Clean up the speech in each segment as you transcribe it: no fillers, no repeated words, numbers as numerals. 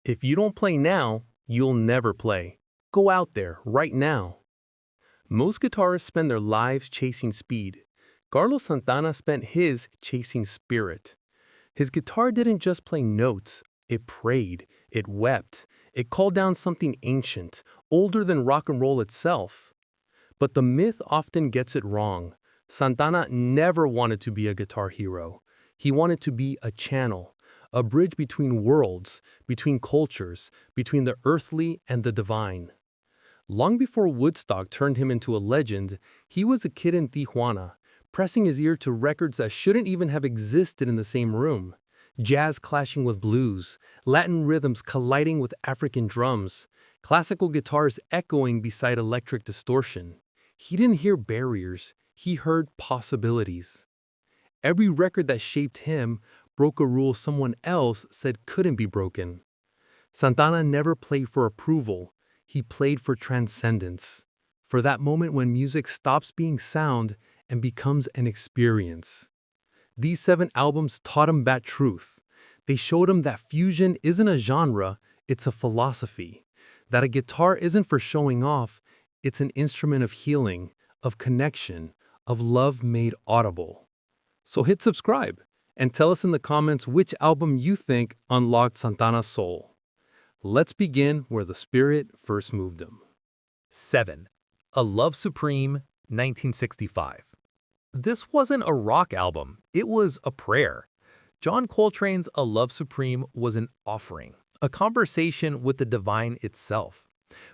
If you don't play now, you'll never play. Go out there, right now. Most guitarists spend their lives chasing speed. Carlos Santana spent his chasing spirit. His guitar didn't just play notes, it prayed, it wept, it called down something ancient, older than rock and roll itself. But the myth often gets it wrong. Santana never wanted to be a guitar hero. He wanted to be a channel, a bridge between worlds, between cultures, between the earthly and the divine. Long before Woodstock turned him into a legend, he was a kid in Tijuana, pressing his ear to records that shouldn't even have existed in the same room. Jazz clashing with blues, Latin rhythms colliding with African drums, classical guitars echoing beside electric distortion. He didn't hear barriers, he heard possibilities. Every record that shaped him broke a rule someone else said couldn't be broken. Santana never played for approval, he played for transcendence, for that moment when music stops being sound and becomes an experience. These 7 albums taught him that truth. They showed him that fusion isn't a genre, it's a philosophy. That a guitar isn't for showing off, it's an instrument of healing, of connection, of love made audible. So hit subscribe and tell us in the comments which album you think unlocked Santana's soul. Let's begin where the spirit first moved him. 7. A Love Supreme, 1965. This wasn't a rock album, it was a prayer. John Coltrane's A Love Supreme was an offering, a conversation with the divine itself.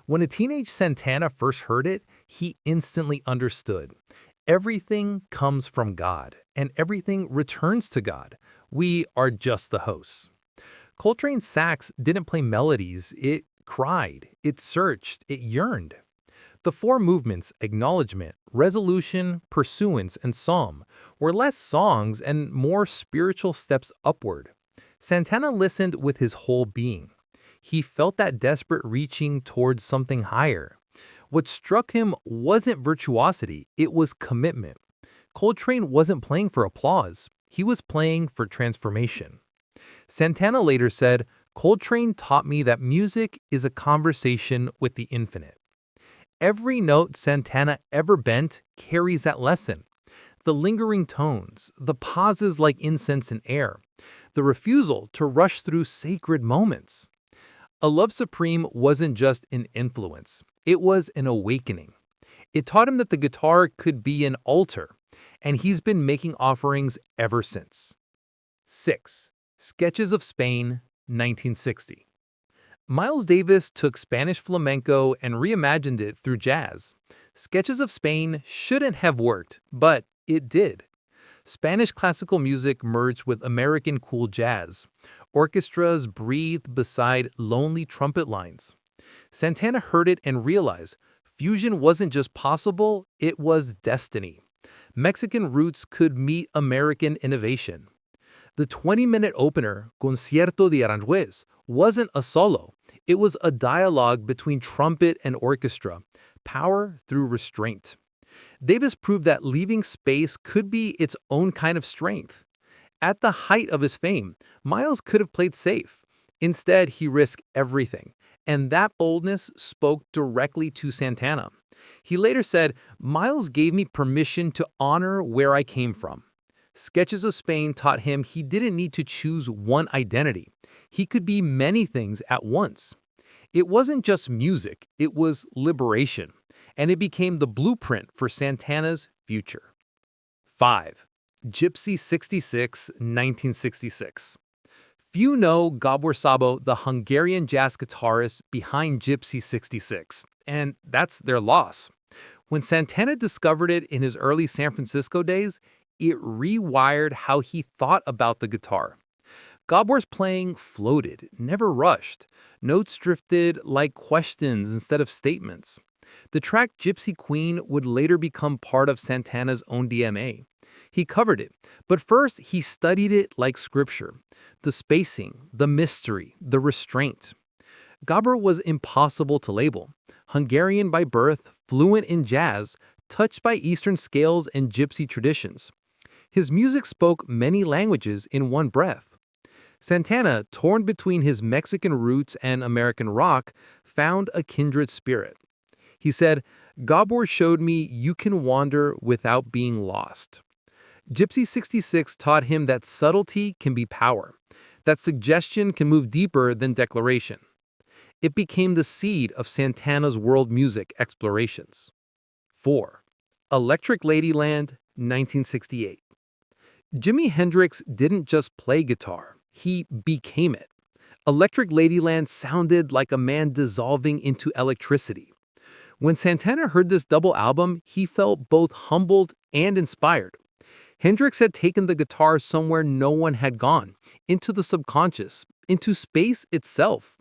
When a teenage Santana first heard it, he instantly understood. Everything comes from God, and everything returns to God. We are just the hosts. Coltrane's sax didn't play melodies, it cried, it searched, it yearned. The 4 movements, acknowledgement, resolution, pursuance, and psalm, were less songs and more spiritual steps upward. Santana listened with his whole being. He felt that desperate reaching towards something higher. What struck him wasn't virtuosity, it was commitment. Coltrane wasn't playing for applause, he was playing for transformation. Santana later said, "Coltrane taught me that music is a conversation with the infinite." Every note Santana ever bent carries that lesson. The lingering tones, the pauses like incense in air, the refusal to rush through sacred moments. A Love Supreme wasn't just an influence, it was an awakening. It taught him that the guitar could be an altar, and he's been making offerings ever since. 6. Sketches of Spain, 1960. Miles Davis took Spanish flamenco and reimagined it through jazz. Sketches of Spain shouldn't have worked, but it did. Spanish classical music merged with American cool jazz. Orchestras breathed beside lonely trumpet lines. Santana heard it and realized fusion wasn't just possible, it was destiny. Mexican roots could meet American innovation. The 20-minute opener, Concierto de Aranjuez, wasn't a solo. It was a dialogue between trumpet and orchestra, power through restraint. Davis proved that leaving space could be its own kind of strength. At the height of his fame, Miles could have played safe. Instead, he risked everything, and that boldness spoke directly to Santana. He later said, "Miles gave me permission to honor where I came from." Sketches of Spain taught him he didn't need to choose one identity. He could be many things at once. It wasn't just music, it was liberation, and it became the blueprint for Santana's future. 5. Gypsy 66, 1966. Few know Gabor Szabo, the Hungarian jazz guitarist behind Gypsy 66, and that's their loss. When Santana discovered it in his early San Francisco days, it rewired how he thought about the guitar. Gabor's playing floated, never rushed. Notes drifted like questions instead of statements. The track Gypsy Queen would later become part of Santana's own DMA. He covered it, but first he studied it like scripture. The spacing, the mystery, the restraint. Gabor was impossible to label. Hungarian by birth, fluent in jazz, touched by Eastern scales and gypsy traditions. His music spoke many languages in one breath. Santana, torn between his Mexican roots and American rock, found a kindred spirit. He said, "Gabor showed me you can wander without being lost." Gypsy 66 taught him that subtlety can be power, that suggestion can move deeper than declaration. It became the seed of Santana's world music explorations. 4. Electric Ladyland, 1968. Jimi Hendrix didn't just play guitar, he became it. Electric Ladyland sounded like a man dissolving into electricity. When Santana heard this double album, he felt both humbled and inspired. Hendrix had taken the guitar somewhere no one had gone, into the subconscious, into space itself.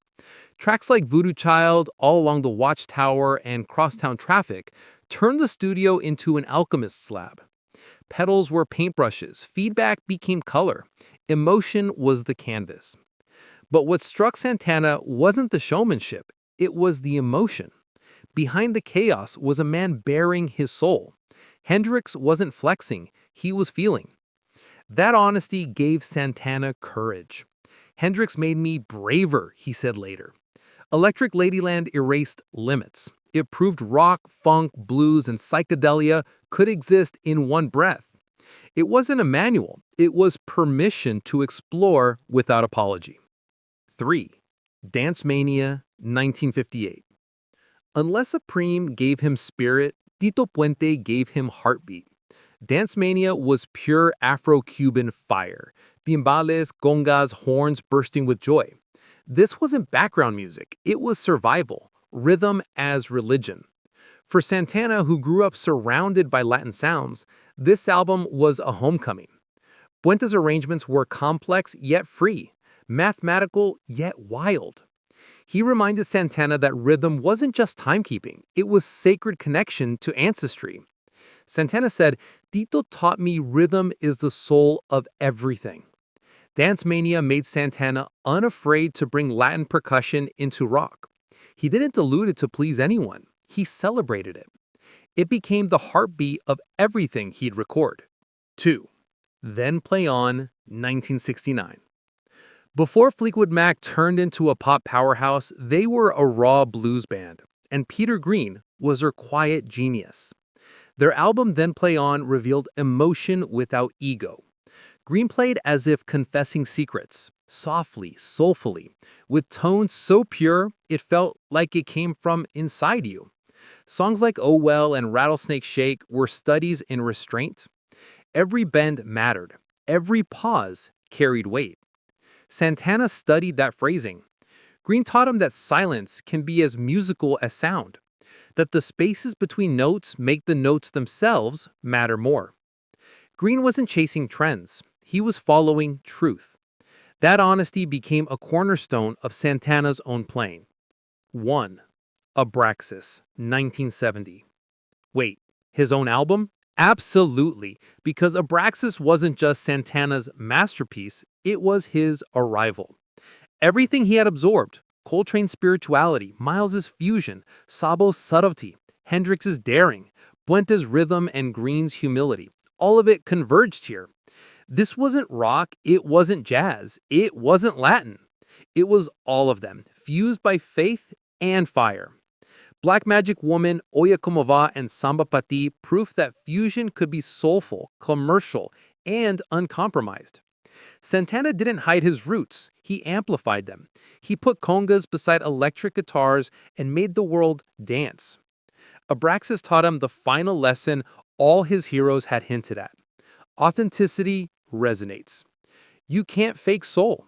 Tracks like Voodoo Child, All Along the Watchtower, and Crosstown Traffic turned the studio into an alchemist's lab. Pedals were paintbrushes, feedback became color, emotion was the canvas. But what struck Santana wasn't the showmanship, it was the emotion. Behind the chaos was a man bearing his soul. Hendrix wasn't flexing, he was feeling. That honesty gave Santana courage. "Hendrix made me braver," he said later. Electric Ladyland erased limits. It proved rock, funk, blues, and psychedelia could exist in one breath. It wasn't a manual, it was permission to explore without apology. 3. Dance Mania, 1958. Unless Supreme gave him spirit, Tito Puente gave him heartbeat. Dance Mania was pure Afro-Cuban fire. Timbales, congas, horns bursting with joy. This wasn't background music, it was survival, rhythm as religion. For Santana, who grew up surrounded by Latin sounds, this album was a homecoming. Puente's arrangements were complex yet free, mathematical yet wild. He reminded Santana that rhythm wasn't just timekeeping, it was sacred connection to ancestry. Santana said, "Tito taught me rhythm is the soul of everything." Dance Mania made Santana unafraid to bring Latin percussion into rock. He didn't dilute it to please anyone, he celebrated it. It became the heartbeat of everything he'd record. 2. Then Play On, 1969. Before Fleetwood Mac turned into a pop powerhouse, they were a raw blues band, and Peter Green was their quiet genius. Their album Then Play On revealed emotion without ego. Green played as if confessing secrets, softly, soulfully, with tones so pure it felt like it came from inside you. Songs like Oh Well and Rattlesnake Shake were studies in restraint. Every bend mattered, every pause carried weight. Santana studied that phrasing. Green taught him that silence can be as musical as sound, that the spaces between notes make the notes themselves matter more. Green wasn't chasing trends, he was following truth. That honesty became a cornerstone of Santana's own playing. 1. Abraxas, 1970. Wait, his own album? Absolutely, because Abraxas wasn't just Santana's masterpiece, it was his arrival. Everything he had absorbed, Coltrane's spirituality, Miles's fusion, Sabo's subtlety, Hendrix's daring, Puente's rhythm, and Green's humility, all of it converged here. This wasn't rock, it wasn't jazz, it wasn't Latin. It was all of them, fused by faith and fire. Black Magic Woman, Oye Como Va, and Samba Pa Ti proof that fusion could be soulful, commercial, and uncompromised. Santana didn't hide his roots, he amplified them. He put congas beside electric guitars and made the world dance. Abraxas taught him the final lesson all his heroes had hinted at. Authenticity resonates. You can't fake soul.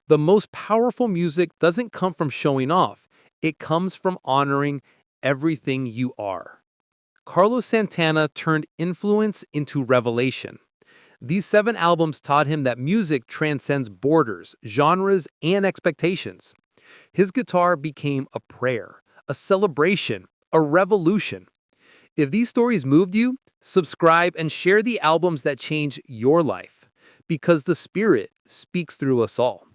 The most powerful music doesn't come from showing off, it comes from honoring everything you are. Carlos Santana turned influence into revelation. These 7 albums taught him that music transcends borders, genres, and expectations. His guitar became a prayer, a celebration, a revolution. If these stories moved you, subscribe and share the albums that change your life, because the Spirit speaks through us all.